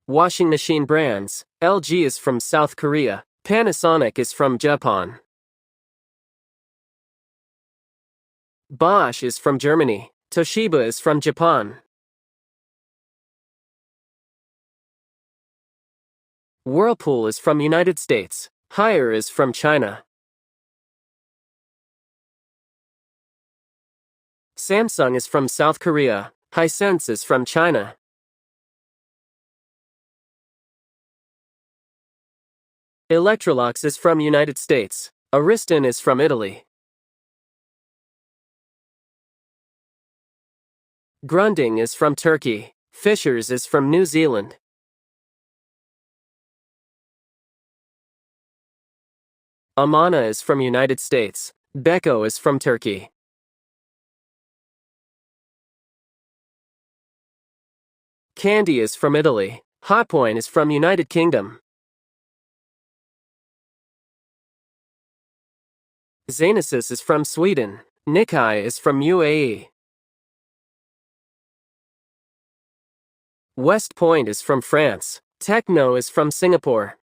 Washing machine brands. LG is from South Korea. Panasonic is from Japan. Bosch is from Germany. Toshiba is from Japan. Whirlpool is from United States. Haier is from China. Samsung is from South Korea. Hisense is from China. Electrolux is from United States. Ariston is from Italy. Grunding is from Turkey. Fishers is from New Zealand. Amana is from United States. Beko is from Turkey. Candy is from Italy. Hotpoint is from United Kingdom. Zanesis is from Sweden. Nikkei is from UAE. West Point is from France. Techno is from Singapore.